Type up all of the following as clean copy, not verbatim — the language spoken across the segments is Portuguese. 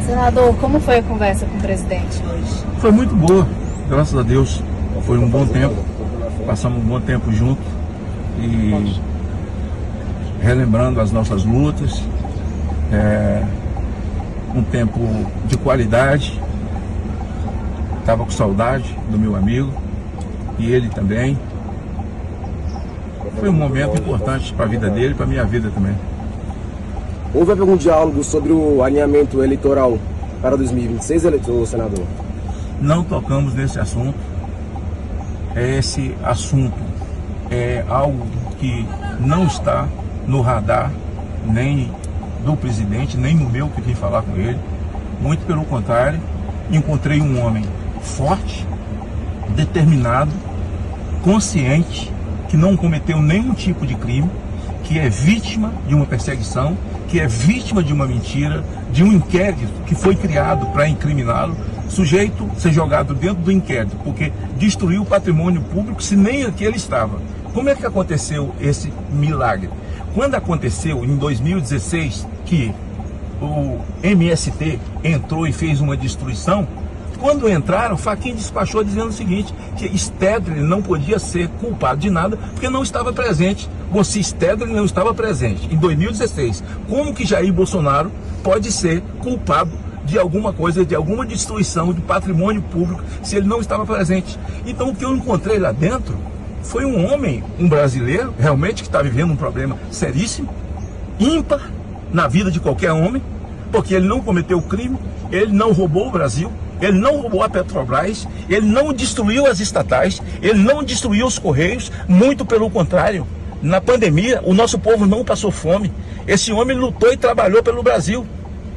Senador, como foi a conversa com o presidente hoje? Foi muito boa, graças a Deus. Foi um bom tempo, passamos um bom tempo juntos e relembrando as nossas lutas, um tempo de qualidade. Estava com saudade do meu amigo e ele também. Foi um momento importante para a vida dele e para a minha vida também. Houve algum diálogo sobre o alinhamento eleitoral para 2026, senador? Não tocamos nesse assunto. Esse assunto é algo que não está no radar nem do presidente, nem no meu que vim falar com ele. Muito pelo contrário, encontrei um homem forte, determinado, consciente, que não cometeu nenhum tipo de crime, que é vítima de uma perseguição, que é vítima de uma mentira, de um inquérito que foi criado para incriminá-lo, sujeito a ser jogado dentro do inquérito, porque destruiu o patrimônio público se nem aqui ele estava. Como é que aconteceu esse milagre? Quando aconteceu em 2016 que o MST entrou e fez uma destruição, quando entraram, Fachin despachou dizendo o seguinte, que Stedley não podia ser culpado de nada porque não estava presente. Se Stedley não estava presente em 2016, como que Jair Bolsonaro pode ser culpado de alguma coisa, de alguma destruição de patrimônio público, se ele não estava presente? Então o que eu encontrei lá dentro foi um homem, um brasileiro, realmente que está vivendo um problema seríssimo, ímpar na vida de qualquer homem, porque ele não cometeu crime, ele não roubou o Brasil, ele não roubou a Petrobras, ele não destruiu as estatais, ele não destruiu os Correios, muito pelo contrário. Na pandemia, o nosso povo não passou fome. Esse homem lutou e trabalhou pelo Brasil.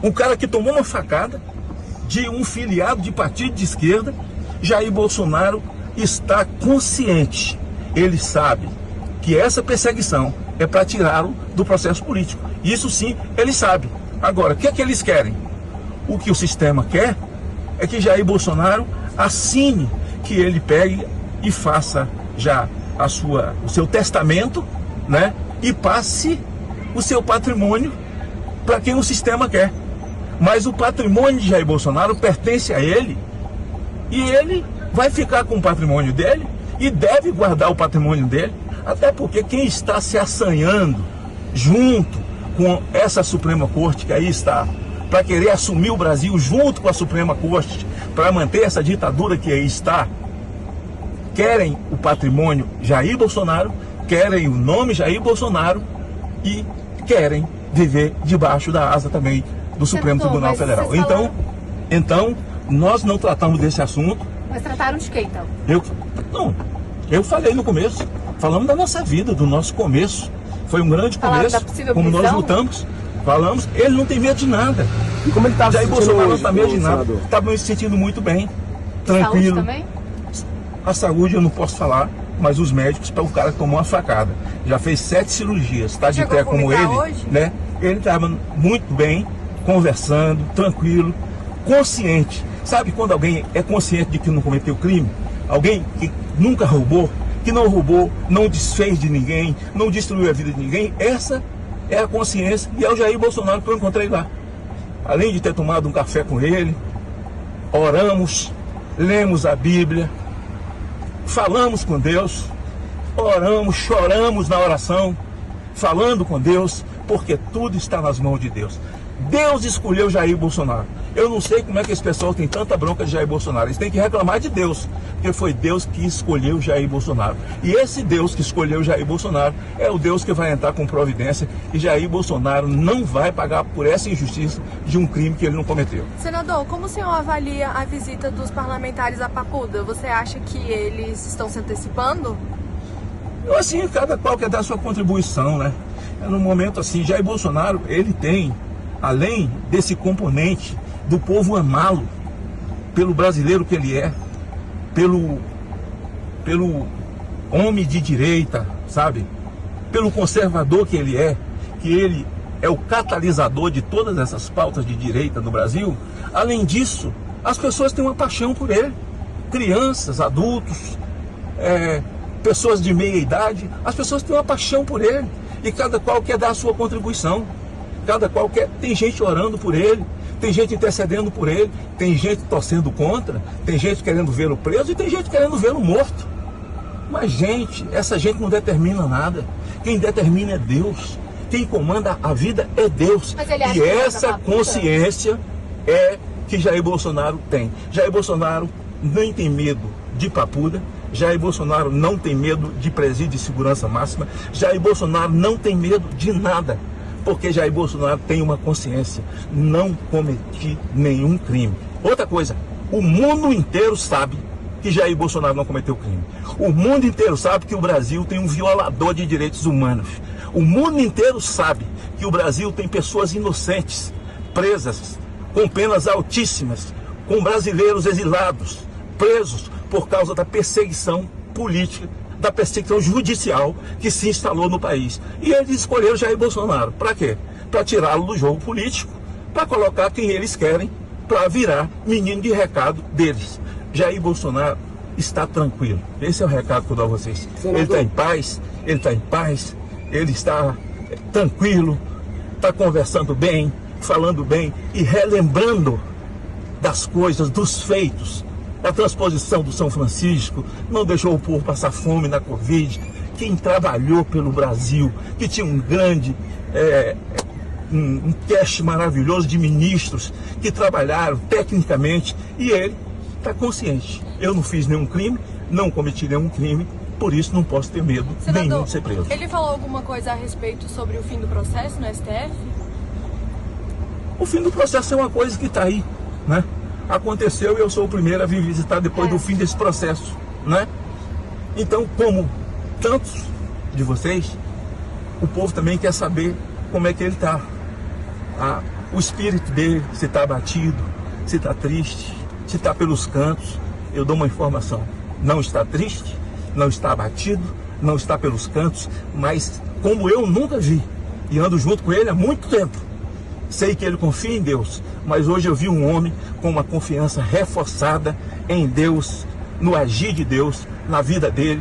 Um cara que tomou uma facada de um filiado de partido de esquerda. Jair Bolsonaro está consciente. Ele sabe que essa perseguição é para tirá-lo do processo político. Isso sim, ele sabe. Agora, o que é que eles querem? O que o sistema quer é que Jair Bolsonaro assine, que ele pegue e faça já o seu testamento, né? E passe o seu patrimônio para quem o sistema quer. Mas o patrimônio de Jair Bolsonaro pertence a ele e ele vai ficar com o patrimônio dele e deve guardar o patrimônio dele, até porque quem está se assanhando junto com essa Suprema Corte que aí está, para querer assumir o Brasil junto com a Suprema Corte, para manter essa ditadura que aí está, querem o patrimônio Jair Bolsonaro, querem o nome Jair Bolsonaro e querem viver debaixo da asa também do Supremo Tribunal Federal. Então, nós não tratamos desse assunto. Mas trataram de quê, então? Eu falei no começo, falamos da nossa vida, do nosso começo. Foi um grande começo, como nós lutamos. Falamos, ele não tem medo de nada. E como ele estava Jair Bolsonaro não está medo de nada. Estava se sentindo muito bem, tranquilo. Saúde também? A saúde eu não posso falar, mas os médicos, para o cara que tomou uma facada, já fez 7 cirurgias, está de pé como ele, hoje? Né? Ele estava muito bem, conversando, tranquilo, consciente. Sabe quando alguém é consciente de que não cometeu crime? Alguém que nunca roubou, que não roubou, não desfez de ninguém, não destruiu a vida de ninguém? Essa é a consciência e é o Jair Bolsonaro que eu encontrei lá. Além de ter tomado um café com ele, oramos, lemos a Bíblia, falamos com Deus, oramos, choramos na oração, falando com Deus, porque tudo está nas mãos de Deus. Deus escolheu Jair Bolsonaro. Eu não sei como é que esse pessoal tem tanta bronca de Jair Bolsonaro. Eles têm que reclamar de Deus, porque foi Deus que escolheu Jair Bolsonaro. E esse Deus que escolheu Jair Bolsonaro é o Deus que vai entrar com providência. E Jair Bolsonaro não vai pagar por essa injustiça de um crime que ele não cometeu. Senador, como o senhor avalia a visita dos parlamentares à Papuda? Você acha que eles estão se antecipando? Eu, assim, cada qual quer dar a sua contribuição, né? No momento assim, Jair Bolsonaro, ele tem, além desse componente do povo amá-lo, pelo brasileiro que ele é, pelo homem de direita, sabe? Pelo conservador que ele é, que ele é o catalisador de todas essas pautas de direita no Brasil. Além disso, as pessoas têm uma paixão por ele. Crianças, adultos, pessoas de meia idade, as pessoas têm uma paixão por ele. E cada qual quer dar a sua contribuição. Cada qual quer, tem gente orando por ele, Tem gente intercedendo por ele, tem gente torcendo contra, tem gente querendo vê-lo preso e tem gente querendo vê-lo morto. Mas, gente, essa gente não determina nada. Quem determina é Deus. Quem comanda a vida é Deus. E essa consciência é que Jair Bolsonaro tem. Jair Bolsonaro nem tem medo de papuda. Jair Bolsonaro não tem medo de presídio de segurança máxima. Jair Bolsonaro não tem medo de nada. Porque Jair Bolsonaro tem uma consciência. Não cometi nenhum crime. Outra coisa, o mundo inteiro sabe que Jair Bolsonaro não cometeu crime. O mundo inteiro sabe que o Brasil tem um violador de direitos humanos. O mundo inteiro sabe que o Brasil tem pessoas inocentes, presas, com penas altíssimas, com brasileiros exilados, presos por causa da perseguição política, da perseguição judicial que se instalou no país. E eles escolheram Jair Bolsonaro. Para quê? Para tirá-lo do jogo político, para colocar quem eles querem, para virar menino de recado deles. Jair Bolsonaro está tranquilo. Esse é o recado que eu dou a vocês. Ele está em paz, ele está tranquilo, está conversando bem, falando bem e relembrando das coisas, dos feitos, da transposição do São Francisco, não deixou o povo passar fome na Covid, quem trabalhou pelo Brasil, que tinha um grande, um cast maravilhoso de ministros que trabalharam tecnicamente, e ele está consciente. Eu não fiz nenhum crime, não cometi nenhum crime, por isso não posso ter medo nenhum de ser preso. Ele falou alguma coisa a respeito sobre o fim do processo no STF? O fim do processo é uma coisa que está aí, né? Aconteceu e eu sou o primeiro a vir visitar depois do fim desse processo, né? Então, como tantos de vocês, o povo também quer saber como é que ele está. O espírito dele, se está abatido, se está triste, se está pelos cantos. Eu dou uma informação: não está triste, não está abatido, não está pelos cantos, mas como eu nunca vi, e ando junto com ele há muito tempo, sei que ele confia em Deus, mas hoje eu vi um homem com uma confiança reforçada em Deus, no agir de Deus, na vida dele,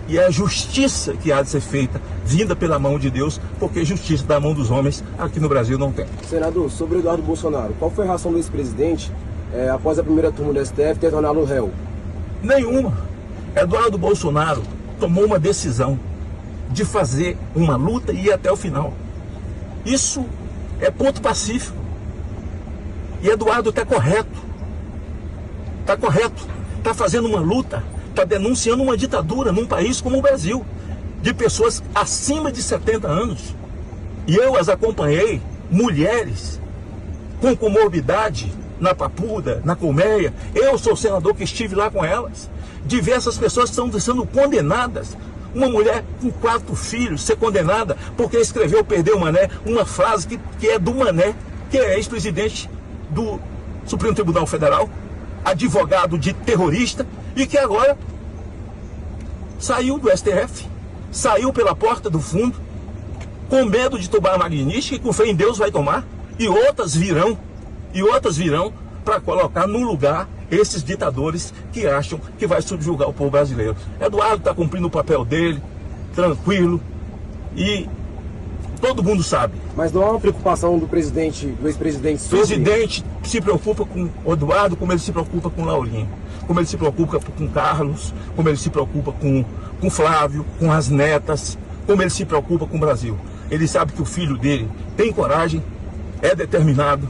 e é a justiça que há de ser feita, vinda pela mão de Deus, porque justiça da mão dos homens aqui no Brasil não tem. Senador, sobre Eduardo Bolsonaro, qual foi a reação do ex-presidente após a primeira turma do STF ter tornado réu? Nenhuma. Eduardo Bolsonaro tomou uma decisão de fazer uma luta e ir até o final. Isso é ponto pacífico. E Eduardo está correto. Está correto. Está fazendo uma luta, está denunciando uma ditadura num país como o Brasil, de pessoas acima de 70 anos. E eu as acompanhei, mulheres com comorbidade, na Papuda, na Colmeia. Eu sou senador que estive lá com elas. Diversas pessoas estão sendo condenadas. Uma mulher com 4 filhos ser condenada porque escreveu "Perdeu o Mané", uma frase que é do Mané, que é ex-presidente do Supremo Tribunal Federal, advogado de terrorista, e que agora saiu do STF, saiu pela porta do fundo, com medo de tomar a magnífica, e com fé em Deus vai tomar, e outras virão para colocar no lugar esses ditadores que acham que vai subjugar o povo brasileiro. Eduardo está cumprindo o papel dele, tranquilo, e todo mundo sabe. Mas não há uma preocupação do presidente, do ex-presidente sobre... O presidente se preocupa com o Eduardo como ele se preocupa com o Laurinho, como ele se preocupa com o Carlos, como ele se preocupa com o Flávio, com as netas, como ele se preocupa com o Brasil. Ele sabe que o filho dele tem coragem, é determinado,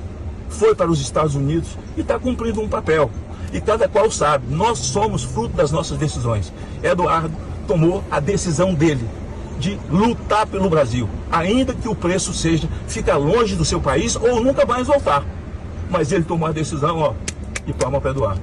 foi para os Estados Unidos e está cumprindo um papel. E cada qual sabe, nós somos fruto das nossas decisões. Eduardo tomou a decisão dele de lutar pelo Brasil, ainda que o preço seja ficar longe do seu país ou nunca mais voltar. Mas ele tomou a decisão, e palma para Eduardo.